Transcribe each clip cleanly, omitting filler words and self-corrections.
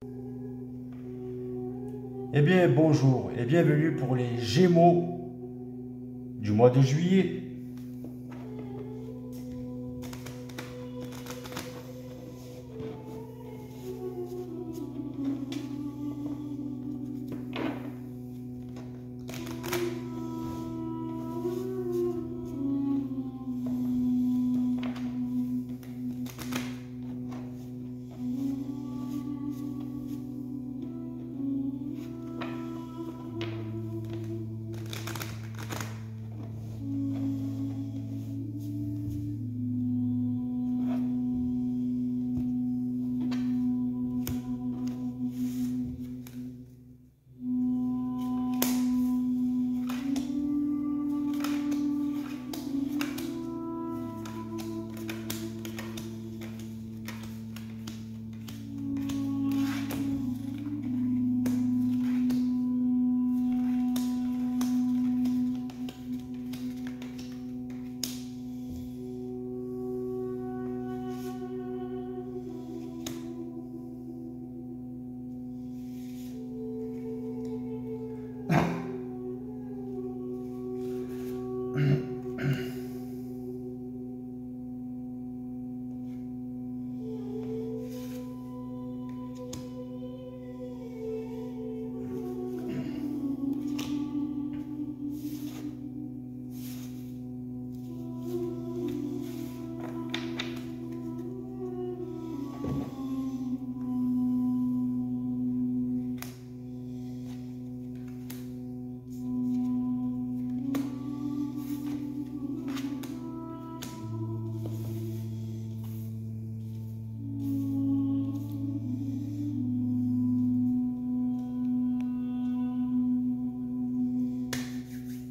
Eh bien, bonjour et bienvenue pour les Gémeaux du mois de juillet.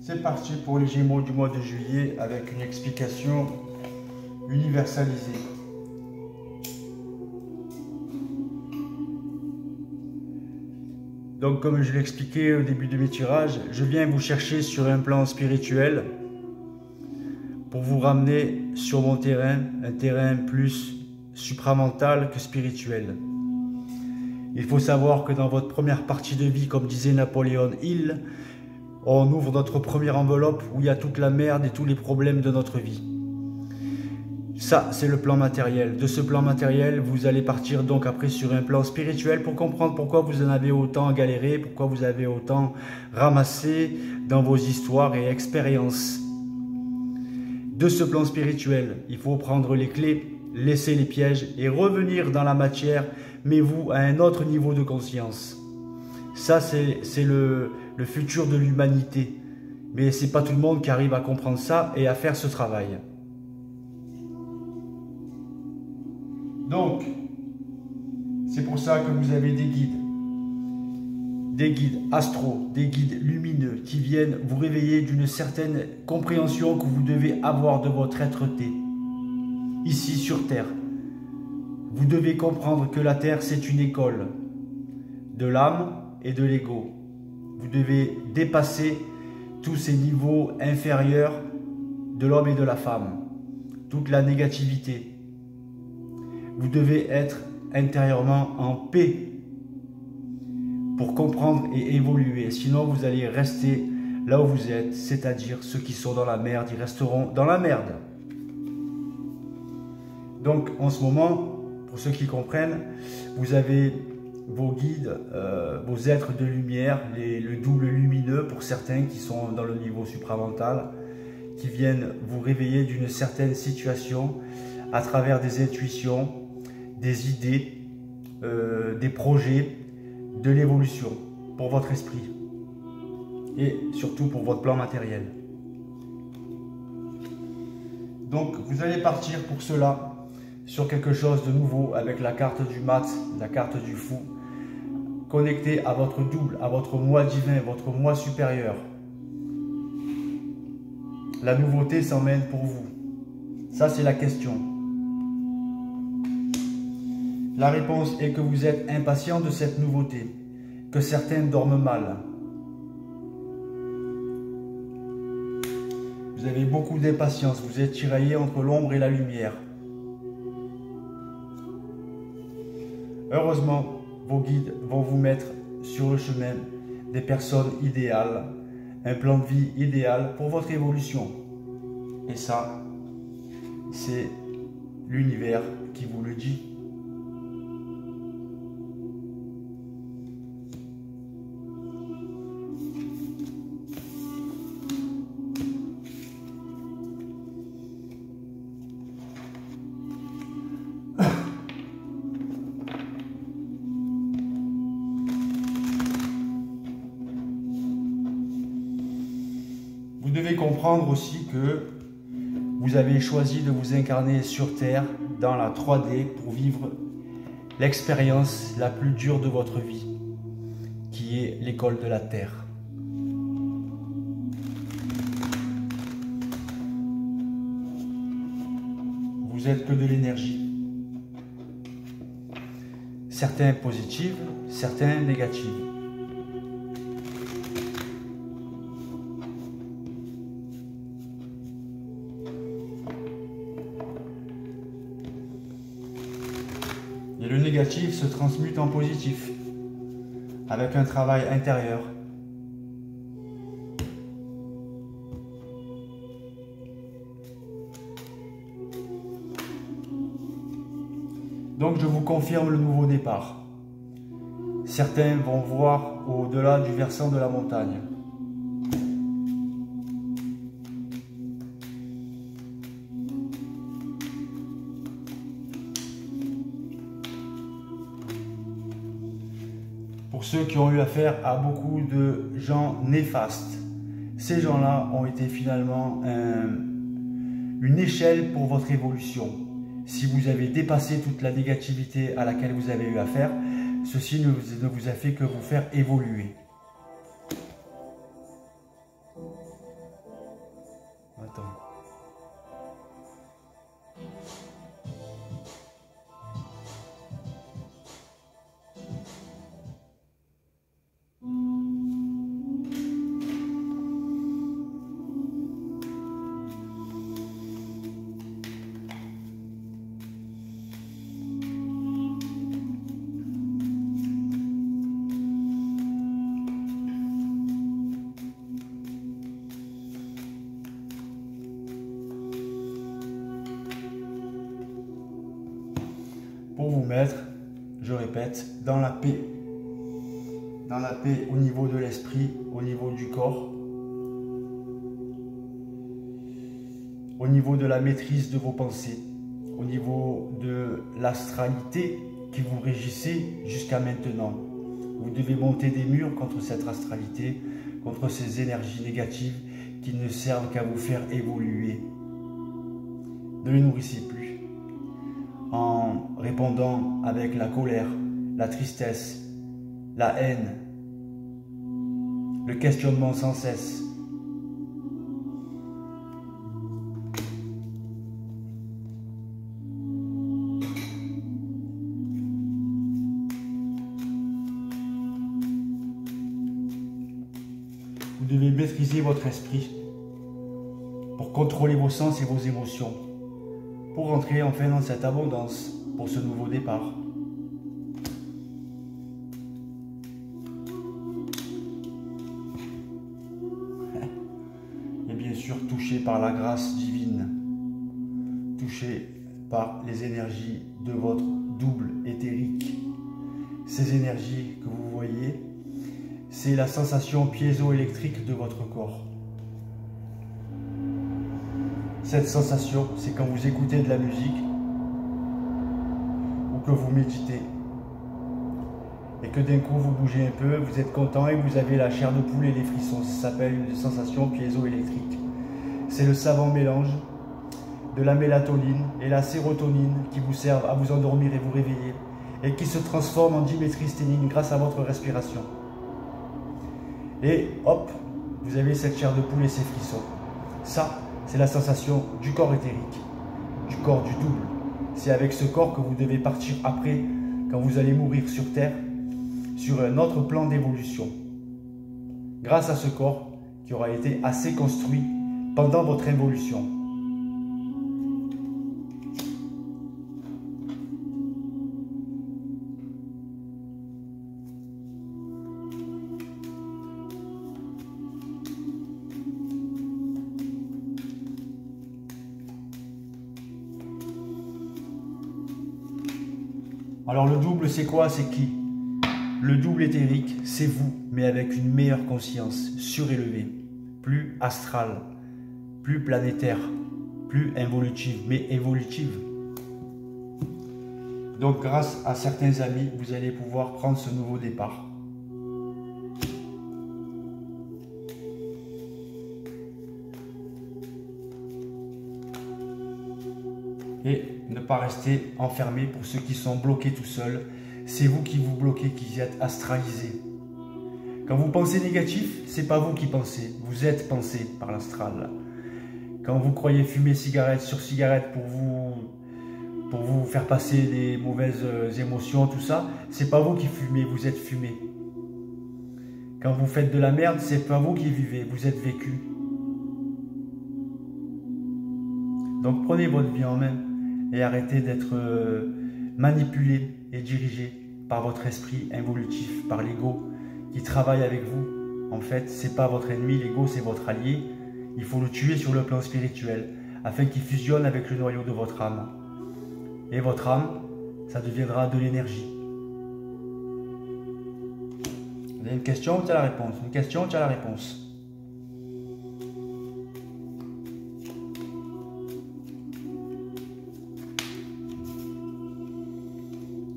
C'est parti pour les Gémeaux du mois de juillet avec une explication universalisée. Donc, comme je l'ai expliqué au début de mes tirages, je viens vous chercher sur un plan spirituel pour vous ramener sur mon terrain, un terrain plus supramental que spirituel. Il faut savoir que dans votre première partie de vie, comme disait Napoléon Hill, on ouvre notre première enveloppe où il y a toute la merde et tous les problèmes de notre vie. Ça, c'est le plan matériel. De ce plan matériel, vous allez partir donc après sur un plan spirituel pour comprendre pourquoi vous en avez autant galéré, pourquoi vous avez autant ramassé dans vos histoires et expériences. De ce plan spirituel, il faut prendre les clés, laisser les pièges et revenir dans la matière, mais vous à un autre niveau de conscience. Ça, c'est le futur de l'humanité. Mais ce n'est pas tout le monde qui arrive à comprendre ça et à faire ce travail. Donc, c'est pour ça que vous avez des guides astraux, des guides lumineux qui viennent vous réveiller d'une certaine compréhension que vous devez avoir de votre être-té, ici sur Terre. Vous devez comprendre que la Terre, c'est une école de l'âme et de l'ego. Vous devez dépasser tous ces niveaux inférieurs de l'homme et de la femme, toute la négativité. Vous devez être intérieurement en paix pour comprendre et évoluer. Sinon, vous allez rester là où vous êtes, c'est-à-dire ceux qui sont dans la merde, ils resteront dans la merde. Donc, en ce moment, pour ceux qui comprennent, vous avez vos guides, vos êtres de lumière, le double lumineux pour certains qui sont dans le niveau supramental, qui viennent vous réveiller d'une certaine situation à travers des intuitions, des idées, des projets, de l'évolution pour votre esprit et surtout pour votre plan matériel. Donc vous allez partir pour cela sur quelque chose de nouveau avec la carte du mat, la carte du fou, connecté à votre double, à votre moi divin, votre moi supérieur. La nouveauté s'emmène pour vous. Ça, c'est la question. La réponse est que vous êtes impatient de cette nouveauté, que certains dorment mal. Vous avez beaucoup d'impatience, vous êtes tiraillé entre l'ombre et la lumière. Heureusement, vos guides vont vous mettre sur le chemin des personnes idéales, un plan de vie idéal pour votre évolution. Et ça, c'est l'univers qui vous le dit. Vous devez comprendre aussi que vous avez choisi de vous incarner sur Terre dans la 3D pour vivre l'expérience la plus dure de votre vie, qui est l'école de la Terre. Vous êtes que de l'énergie. Certains positives, certains négatives. Et le négatif se transmute en positif, avec un travail intérieur. Donc je vous confirme le nouveau départ. Certains vont voir au-delà du versant de la montagne. Pour ceux qui ont eu affaire à beaucoup de gens néfastes, ces gens-là ont été finalement une échelle pour votre évolution. Si vous avez dépassé toute la négativité à laquelle vous avez eu affaire, ceci ne vous a fait que vous faire évoluer. Attends. Pour vous mettre, je répète, dans la paix. Dans la paix au niveau de l'esprit, au niveau du corps, au niveau de la maîtrise de vos pensées, au niveau de l'astralité qui vous régissait jusqu'à maintenant. Vous devez monter des murs contre cette astralité, contre ces énergies négatives qui ne servent qu'à vous faire évoluer. Ne les nourrissez plus en répondant avec la colère, la tristesse, la haine, le questionnement sans cesse. Vous devez maîtriser votre esprit pour contrôler vos sens et vos émotions, pour rentrer enfin dans cette abondance, pour ce nouveau départ. Et bien sûr, touché par la grâce divine, touché par les énergies de votre double éthérique. Ces énergies que vous voyez, c'est la sensation piézoélectrique de votre corps. Cette sensation, c'est quand vous écoutez de la musique ou que vous méditez et que d'un coup vous bougez un peu, vous êtes content et vous avez la chair de poule et les frissons. Ça s'appelle une sensation piézoélectrique. C'est le savant mélange de la mélatonine et la sérotonine qui vous servent à vous endormir et vous réveiller et qui se transforment en diméthylsténine grâce à votre respiration. Et hop, vous avez cette chair de poule et ces frissons. Ça, c'est la sensation du corps éthérique, du corps du double. C'est avec ce corps que vous devez partir après, quand vous allez mourir sur Terre, sur un autre plan d'évolution. Grâce à ce corps qui aura été assez construit pendant votre évolution. Alors le double, c'est quoi? C'est qui? Le double éthérique, c'est vous, mais avec une meilleure conscience, surélevée, plus astrale, plus planétaire, plus involutive, mais évolutive. Donc grâce à certains amis, vous allez pouvoir prendre ce nouveau départ. Et ne pas rester enfermé pour ceux qui sont bloqués tout seuls. C'est vous qui vous bloquez, qui êtes astralisé. Quand vous pensez négatif, c'est pas vous qui pensez, vous êtes pensé par l'astral. Quand vous croyez fumer cigarette sur cigarette pour vous faire passer des mauvaises émotions, tout ça, c'est pas vous qui fumez, vous êtes fumé. Quand vous faites de la merde, c'est pas vous qui vivez, vous êtes vécu. Donc prenez votre vie en main et arrêtez d'être manipulé et dirigé par votre esprit involutif, par l'ego qui travaille avec vous. En fait, c'est pas votre ennemi, l'ego c'est votre allié. Il faut le tuer sur le plan spirituel afin qu'il fusionne avec le noyau de votre âme. Et votre âme, ça deviendra de l'énergie. Vous avez une question, tu as la réponse. Une question, tu as la réponse.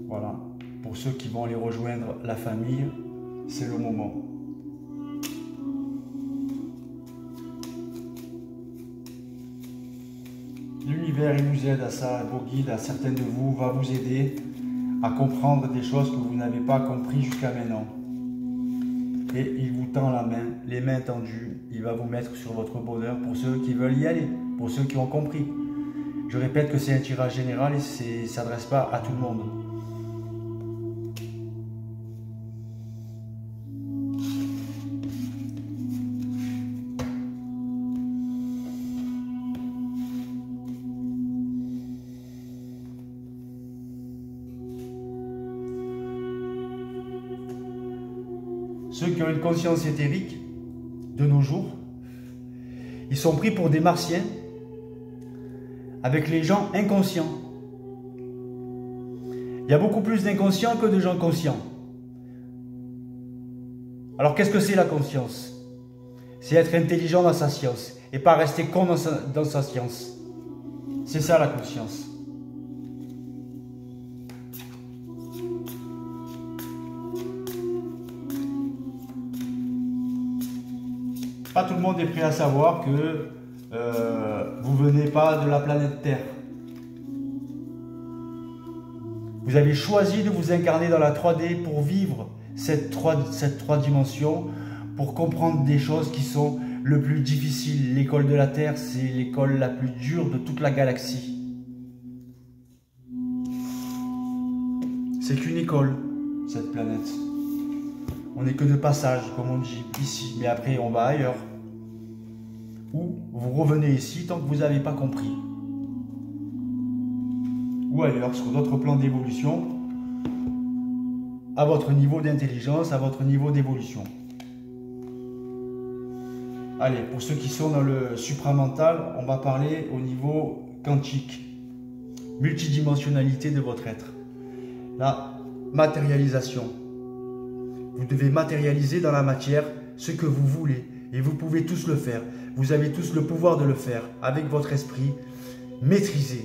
Voilà. Pour ceux qui vont aller rejoindre la famille, c'est le moment. L'univers, il nous aide à ça, vos guides, à certains de vous, va vous aider à comprendre des choses que vous n'avez pas compris jusqu'à maintenant. Et il vous tend la main, les mains tendues, il va vous mettre sur votre bonheur pour ceux qui veulent y aller, pour ceux qui ont compris. Je répète que c'est un tirage général et ça ne s'adresse pas à tout le monde. Ceux qui ont une conscience éthérique de nos jours, ils sont pris pour des martiens avec les gens inconscients. Il y a beaucoup plus d'inconscients que de gens conscients. Alors qu'est-ce que c'est la conscience? C'est être intelligent dans sa science et pas rester con dans sa science. C'est ça la conscience. Pas tout le monde est prêt à savoir que vous venez pas de la planète Terre. Vous avez choisi de vous incarner dans la 3D pour vivre cette 3 dimensions, pour comprendre des choses qui sont le plus difficiles. L'école de la Terre, c'est l'école la plus dure de toute la galaxie. C'est qu'une école, cette planète. On n'est que de passage, comme on dit ici, mais après on va ailleurs. Ou vous revenez ici tant que vous n'avez pas compris. Ou ailleurs, sur d'autres plans d'évolution, à votre niveau d'intelligence, à votre niveau d'évolution. Allez, pour ceux qui sont dans le supramental, on va parler au niveau quantique. Multidimensionnalité de votre être. La matérialisation. Vous devez matérialiser dans la matière ce que vous voulez. Et vous pouvez tous le faire. Vous avez tous le pouvoir de le faire avec votre esprit maîtrisé.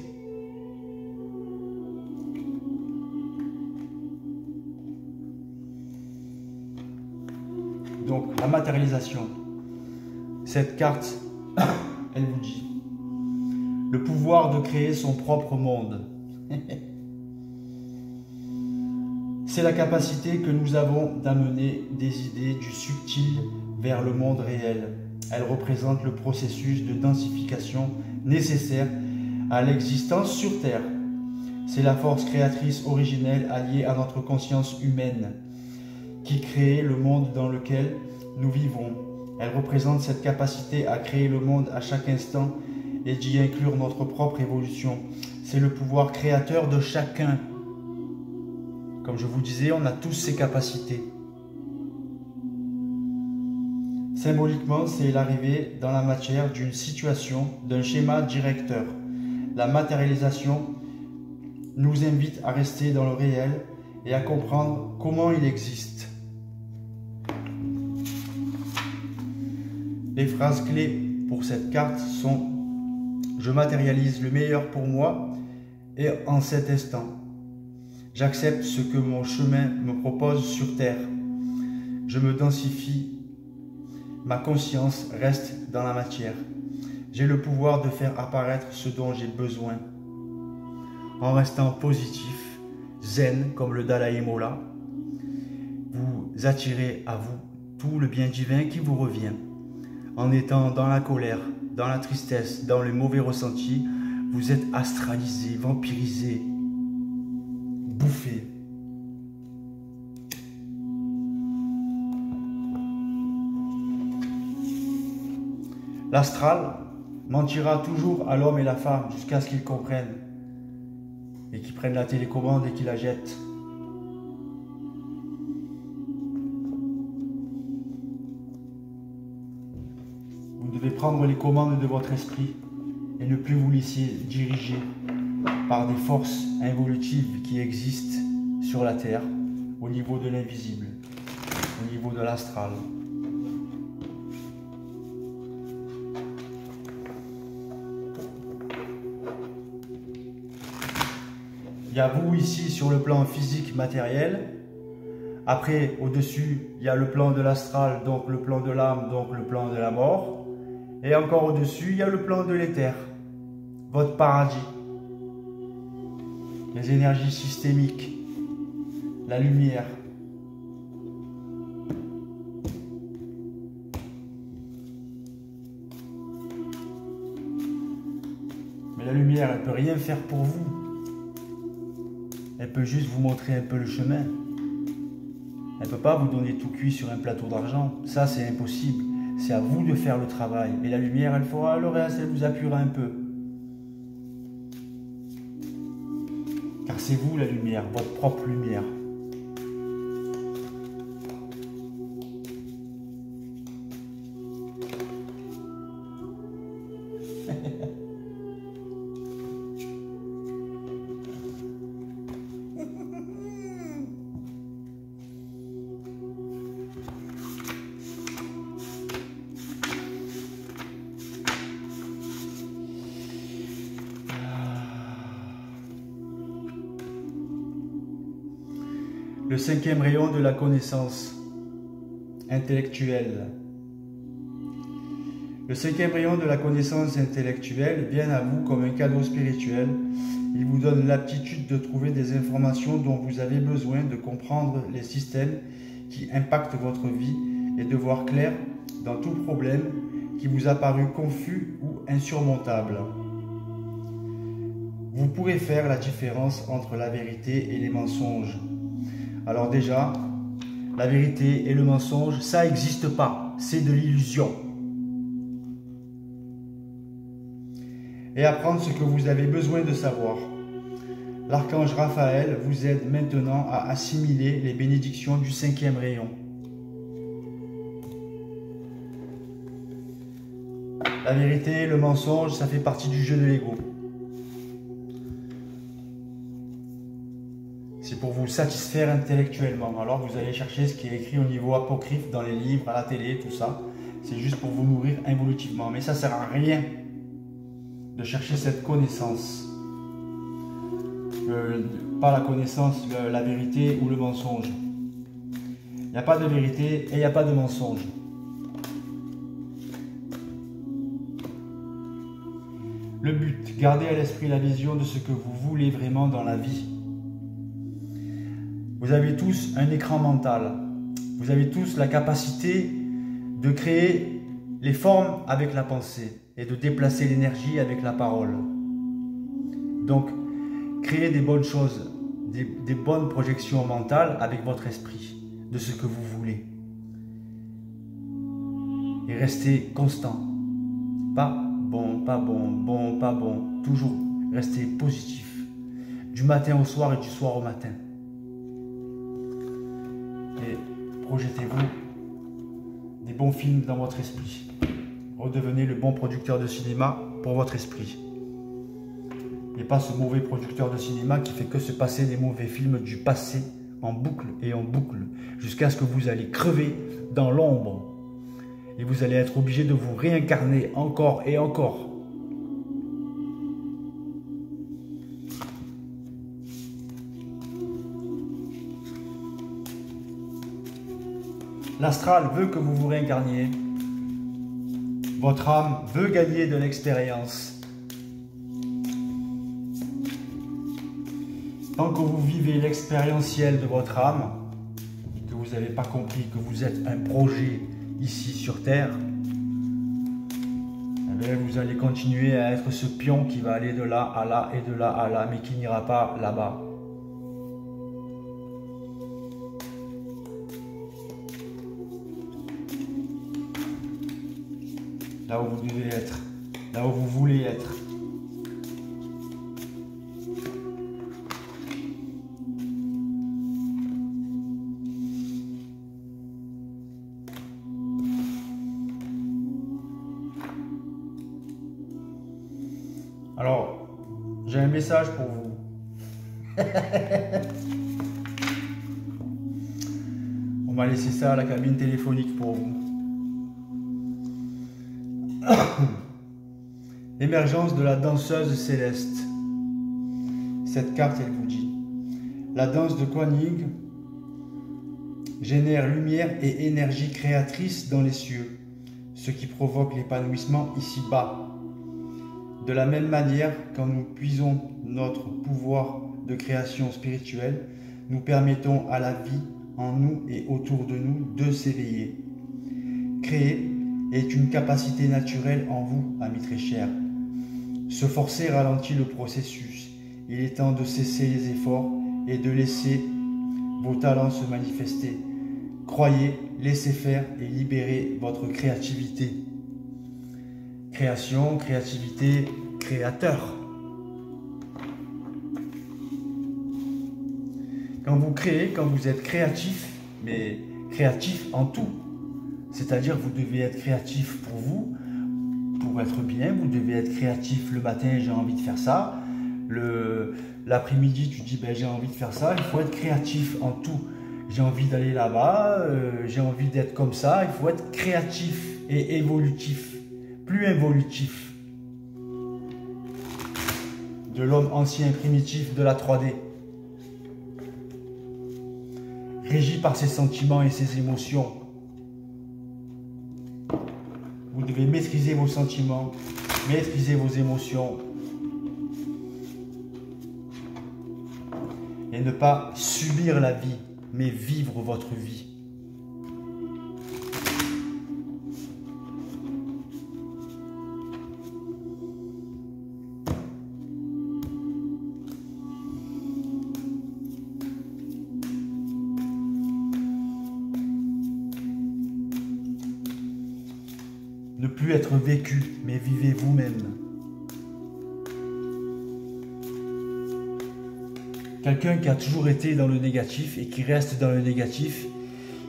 Donc, la matérialisation. Cette carte, elle vous dit le pouvoir de créer son propre monde. C'est la capacité que nous avons d'amener des idées du subtil vers le monde réel. Elle représente le processus de densification nécessaire à l'existence sur Terre. C'est la force créatrice originelle alliée à notre conscience humaine qui crée le monde dans lequel nous vivons. Elle représente cette capacité à créer le monde à chaque instant et d'y inclure notre propre évolution. C'est le pouvoir créateur de chacun. Comme je vous disais, on a tous ces capacités. Symboliquement, c'est l'arrivée dans la matière d'une situation, d'un schéma directeur. La matérialisation nous invite à rester dans le réel et à comprendre comment il existe. Les phrases clés pour cette carte sont « Je matérialise le meilleur pour moi et en cet instant. J'accepte ce que mon chemin me propose sur terre. Je me densifie. Ma conscience reste dans la matière. J'ai le pouvoir de faire apparaître ce dont j'ai besoin. En restant positif, zen comme le Dalai Mola, vous attirez à vous tout le bien divin qui vous revient. En étant dans la colère, dans la tristesse, dans les mauvais ressentis, vous êtes astralisé, vampirisé, bouffé. L'astral mentira toujours à l'homme et la femme jusqu'à ce qu'ils comprennent et qu'ils prennent la télécommande et qu'ils la jettent. Vous devez prendre les commandes de votre esprit et ne plus vous laisser diriger par des forces involutives qui existent sur la Terre, au niveau de l'invisible, au niveau de l'astral. Il y a vous ici sur le plan physique matériel. Après, au-dessus, il y a le plan de l'astral, donc le plan de l'âme, donc le plan de la mort. Et encore au-dessus, il y a le plan de l'éther, votre paradis. Les énergies systémiques, la lumière. Mais la lumière, elle ne peut rien faire pour vous. Elle peut juste vous montrer un peu le chemin. Elle ne peut pas vous donner tout cuit sur un plateau d'argent. Ça, c'est impossible. C'est à vous de faire le travail. Et la lumière, elle fera le reste, elle vous appuiera un peu. Car c'est vous la lumière, votre propre lumière. Le cinquième rayon de la connaissance intellectuelle. Le cinquième rayon de la connaissance intellectuelle vient à vous comme un cadeau spirituel. Il vous donne l'aptitude de trouver des informations dont vous avez besoin, de comprendre les systèmes qui impactent votre vie et de voir clair dans tout problème qui vous a paru confus ou insurmontable. Vous pourrez faire la différence entre la vérité et les mensonges. Alors déjà, la vérité et le mensonge, ça n'existe pas, c'est de l'illusion. Et apprendre ce que vous avez besoin de savoir. L'archange Raphaël vous aide maintenant à assimiler les bénédictions du cinquième rayon. La vérité et le mensonge, ça fait partie du jeu de l'ego. C'est pour vous satisfaire intellectuellement. Alors vous allez chercher ce qui est écrit au niveau apocryphe dans les livres, à la télé, tout ça. C'est juste pour vous nourrir involutivement. Mais ça ne sert à rien de chercher cette connaissance. Pas la connaissance, la vérité ou le mensonge. Il n'y a pas de vérité et il n'y a pas de mensonge. Le but, gardez à l'esprit la vision de ce que vous voulez vraiment dans la vie. Vous avez tous un écran mental. Vous avez tous la capacité de créer les formes avec la pensée et de déplacer l'énergie avec la parole. Donc, créez des bonnes choses, des bonnes projections mentales avec votre esprit, de ce que vous voulez. Et restez constant. Pas bon, pas bon, bon, pas bon. Toujours restez positif. Du matin au soir et du soir au matin. Et projetez-vous des bons films dans votre esprit. Redevenez le bon producteur de cinéma pour votre esprit. et pas ce mauvais producteur de cinéma qui fait que se passer des mauvais films du passé en boucle et en boucle jusqu'à ce que vous allez crever dans l'ombre et vous allez être obligé de vous réincarner encore et encore. L'astral veut que vous vous réincarniez. Votre âme veut gagner de l'expérience. Tant que vous vivez l'expérientiel de votre âme, que vous n'avez pas compris que vous êtes un projet ici sur Terre, eh bien vous allez continuer à être ce pion qui va aller de là à là et de là à là, mais qui n'ira pas là-bas. Là où vous devez être, là où vous voulez être. Alors, j'ai un message pour vous. On m'a laissé ça à la cabine téléphonique pour vous. Émergence de la danseuse céleste. Cette carte, elle vous dit: la danse de Kuan Yin génère lumière et énergie créatrice dans les cieux, ce qui provoque l'épanouissement ici-bas. De la même manière, quand nous puisons notre pouvoir de création spirituelle, nous permettons à la vie en nous et autour de nous de s'éveiller. Créer est une capacité naturelle en vous, amis très chers. Se forcer ralentit le processus. Il est temps de cesser les efforts et de laisser vos talents se manifester. Croyez, laissez faire et libérez votre créativité. Création, créativité, créateur. Quand vous créez, quand vous êtes créatif, mais créatif en tout, c'est-à-dire vous devez être créatif pour vous, pour être bien, vous devez être créatif le matin, j'ai envie de faire ça, l'après-midi tu dis ben, j'ai envie de faire ça, il faut être créatif en tout. J'ai envie d'aller là-bas, j'ai envie d'être comme ça, il faut être créatif et évolutif, plus involutif. De l'homme ancien primitif de la 3D. Régi par ses sentiments et ses émotions. Vous devez maîtriser vos sentiments, maîtriser vos émotions. Et ne pas subir la vie, mais vivre votre vie. Ne plus être vécu, mais vivez vous-même. Quelqu'un qui a toujours été dans le négatif et qui reste dans le négatif,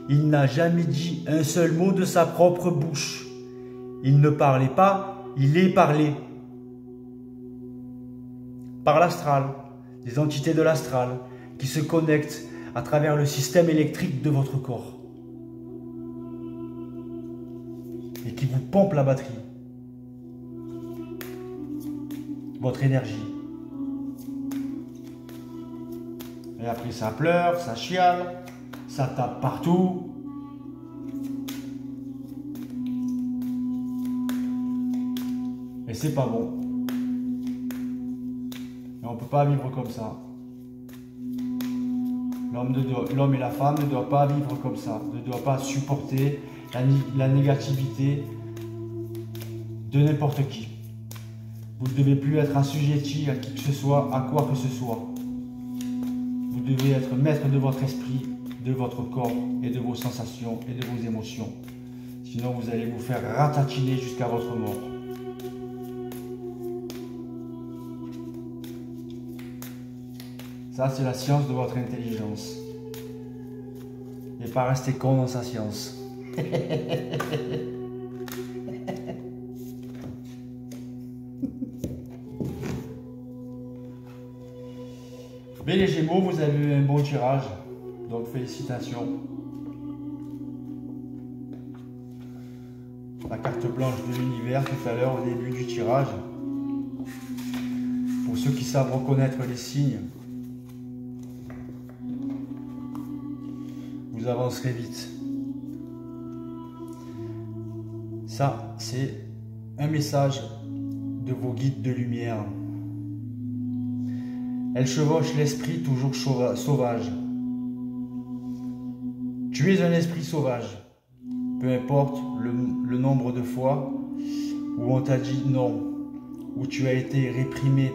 il n'a jamais dit un seul mot de sa propre bouche. Il ne parlait pas, il est parlé. Par l'astral, des entités de l'astral qui se connectent à travers le système électrique de votre corps. Et qui vous pompe la batterie, votre énergie. Et après ça pleure, ça chiale, ça tape partout. Et c'est pas bon. Et on ne peut pas vivre comme ça. L'homme et la femme ne doivent pas vivre comme ça, ne doivent pas supporter la négativité de n'importe qui. Vous ne devez plus être assujetti à qui que ce soit, à quoi que ce soit. Vous devez être maître de votre esprit, de votre corps et de vos sensations et de vos émotions. Sinon, vous allez vous faire ratatiner jusqu'à votre mort. Ça, c'est la science de votre intelligence. Et pas rester con dans sa science. Mais les Gémeaux, vous avez eu un bon tirage, donc félicitations. La carte blanche de l'univers tout à l'heure au début du tirage. Pour ceux qui savent reconnaître les signes, vous avancerez vite. Ça, c'est un message de vos guides de lumière. Elle chevauche l'esprit toujours sauvage. Tu es un esprit sauvage. Peu importe le nombre de fois où on t'a dit non, où tu as été réprimé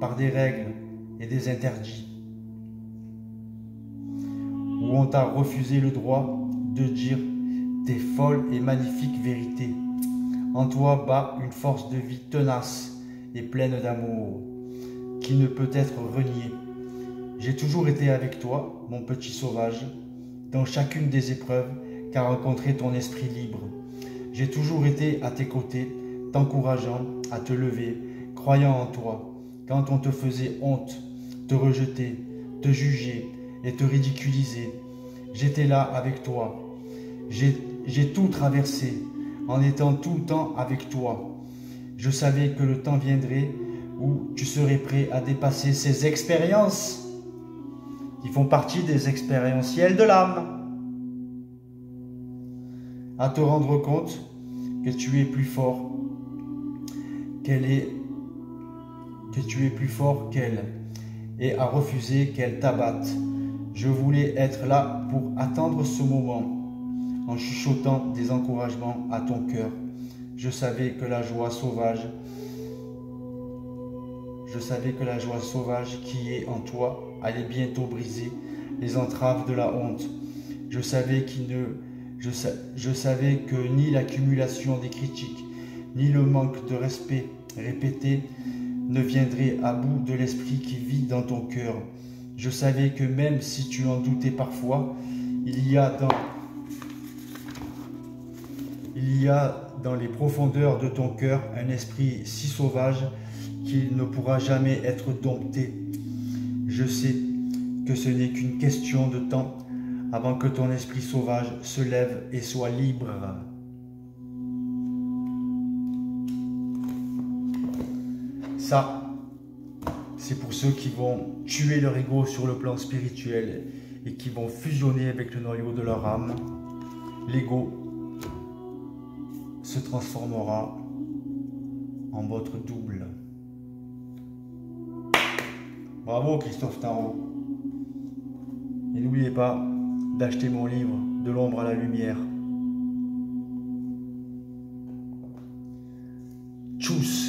par des règles et des interdits, où on t'a refusé le droit de dire tes folles et magnifiques vérités. En toi bat une force de vie tenace et pleine d'amour, qui ne peut être reniée. J'ai toujours été avec toi, mon petit sauvage, dans chacune des épreuves qu'a rencontré ton esprit libre. J'ai toujours été à tes côtés, t'encourageant à te lever, croyant en toi, quand on te faisait honte, te rejeter, te juger et te ridiculiser. J'étais là avec toi. J'ai tout traversé en étant tout le temps avec toi. Je savais que le temps viendrait où tu serais prêt à dépasser ces expériences qui font partie des expérientiels de l'âme. À te rendre compte que tu es plus fort qu'elle et à refuser qu'elle t'abatte. Je voulais être là pour attendre ce moment en chuchotant des encouragements à ton cœur. Je savais que la joie sauvage qui est en toi allait bientôt briser les entraves de la honte. Je savais que ni l'accumulation des critiques, ni le manque de respect répété ne viendrait à bout de l'esprit qui vit dans ton cœur. Je savais que même si tu en doutais parfois, il y a dans les profondeurs de ton cœur un esprit si sauvage qu'il ne pourra jamais être dompté. Je sais que ce n'est qu'une question de temps avant que ton esprit sauvage se lève et soit libre. Ça, c'est pour ceux qui vont tuer leur ego sur le plan spirituel et qui vont fusionner avec le noyau de leur âme. L'ego se transformera en votre double. Bravo Christophe Tarot. Et n'oubliez pas d'acheter mon livre De l'ombre à la lumière. Tchuss.